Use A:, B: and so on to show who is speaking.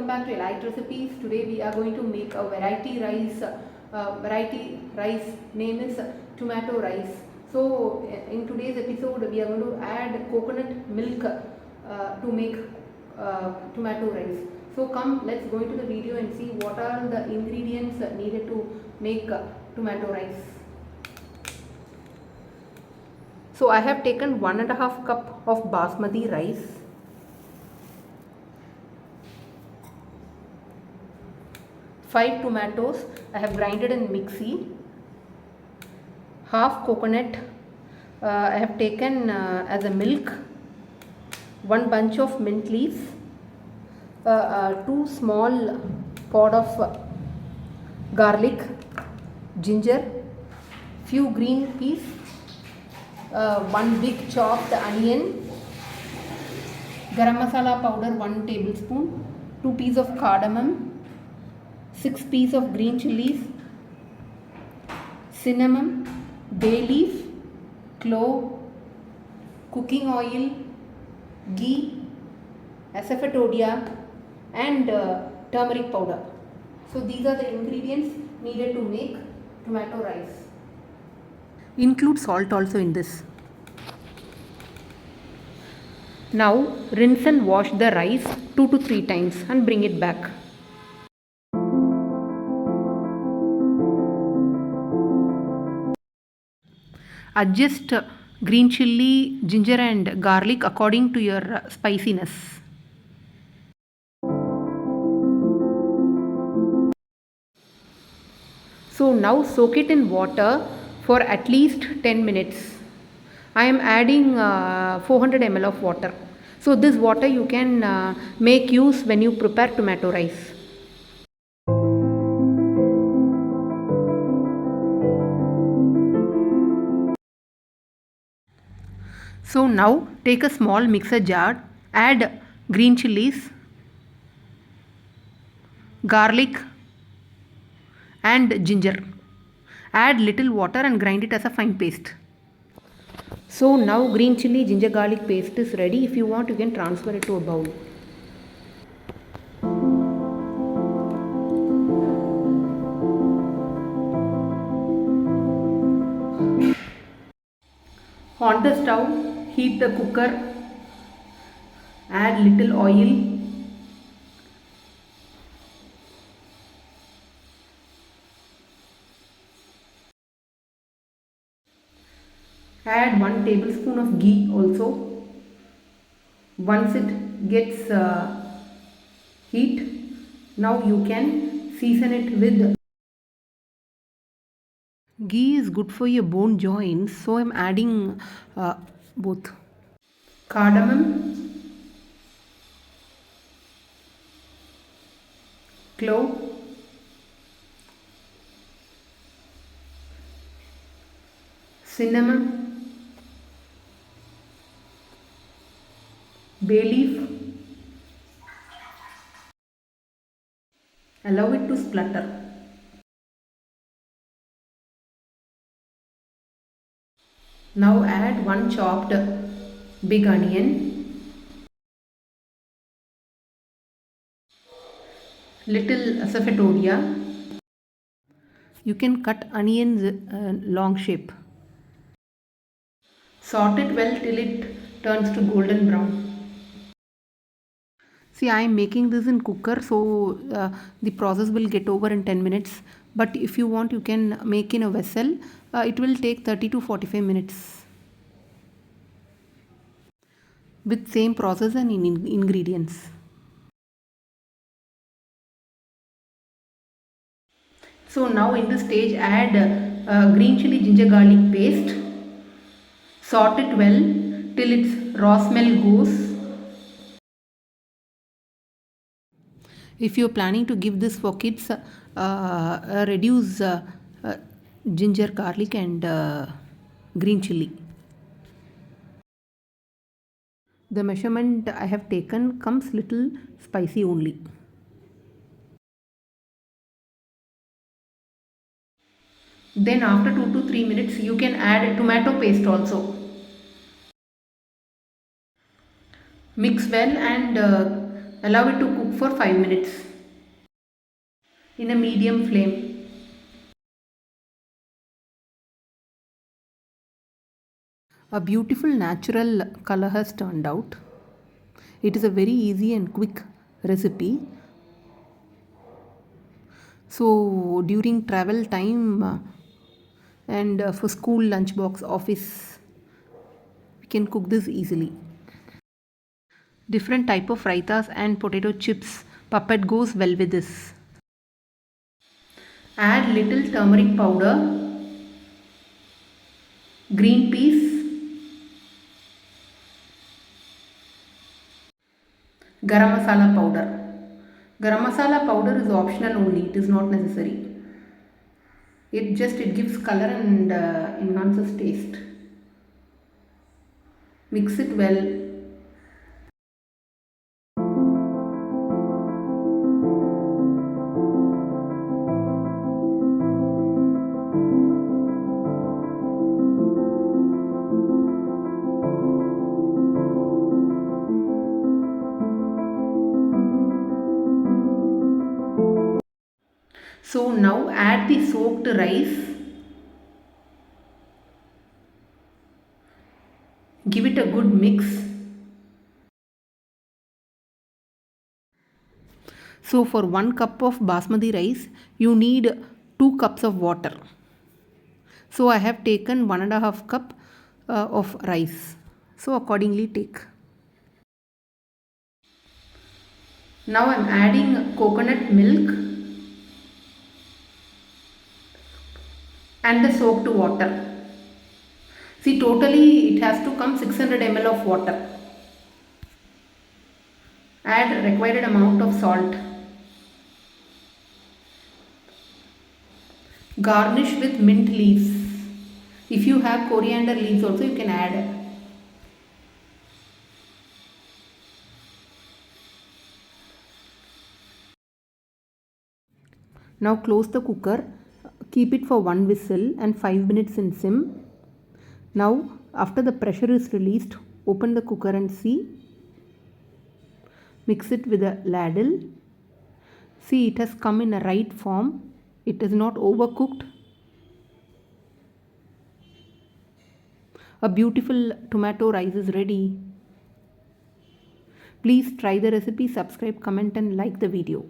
A: welcome back to Elite Recipes. Today we are going to make a variety rice name is tomato rice. So in today's episode we are going to add coconut milk to make tomato rice. So come, let's go into the video and see what are the ingredients needed to make tomato rice. So I have taken 1.5 cup of basmati rice, 5 tomatoes I have grinded in mixie, half coconut I have taken as a milk, 1 bunch of mint leaves, 2 small pod of garlic, ginger, few green peas, 1 big chopped onion, garam masala powder 1 tablespoon, 2 pieces of cardamom, 6 pieces of green chillies, cinnamon, bay leaf, clove, cooking oil, ghee, asafoetida and turmeric powder. So these are the ingredients needed to make tomato rice. Include salt also in this. Now rinse and wash the rice 2 to 3 times and bring it back. Adjust green chilli, ginger and garlic according to your spiciness. So now soak it in water for at least 10 minutes. I am adding 400 ml of water. So this water you can make use when you prepare tomato rice. So now take a small mixer jar, add green chillies, garlic and ginger. Add little water and grind it as a fine paste. So now green chilli ginger garlic paste is ready. If you want, you can transfer it to a bowl. On the stove, heat the cooker, add little oil, add 1 tablespoon of ghee also. Once it gets heat, now you can season it with. Ghee is good for your bone joints, so I am adding both. Cardamom, clove, cinnamon, bay leaf. Allow it to splutter. Now add 1 chopped big onion, little asafoetida. You can cut onions long shape. Saute it well till it turns to golden brown. See, I am making this in cooker, so the process will get over in 10 minutes. But if you want, you can make in a vessel. It will take 30 to 45 minutes. With same process and ingredients. So now in this stage, add green chilli ginger garlic paste. Saute it well till its raw smell goes. If you are planning to give this for kids, reduce ginger, garlic and green chilli. The measurement I have taken comes little spicy only. Then after 2 to 3 minutes you can add tomato paste also. Mix well and Allow it to cook for 5 minutes in a medium flame. A beautiful natural color has turned out. It is a very easy and quick recipe. So during travel time and for school lunchbox office, we can cook this easily. Different type of raitas and potato chips puppet goes well with this. Add little turmeric powder, green peas, garam masala powder. Garam masala powder is optional only, it is not necessary. It gives color and enhances taste. Mix it well. So now add the soaked rice. Give it a good mix. So for 1 cup of basmati rice, you need 2 cups of water. So I have taken 1.5 cup of rice. So accordingly take. Now I am adding coconut milk and the soaked water. See, totally it has to come 600 ml of water. Add required amount of salt. Garnish with mint leaves. If you have coriander leaves also you can add. Now close the cooker. Keep it for 1 whistle and 5 minutes in sim. Now after the pressure is released, open the cooker and see. Mix it with a ladle. See, it has come in a right form. It is not overcooked. A beautiful tomato rice is ready. Please try the recipe, subscribe, comment and like the video.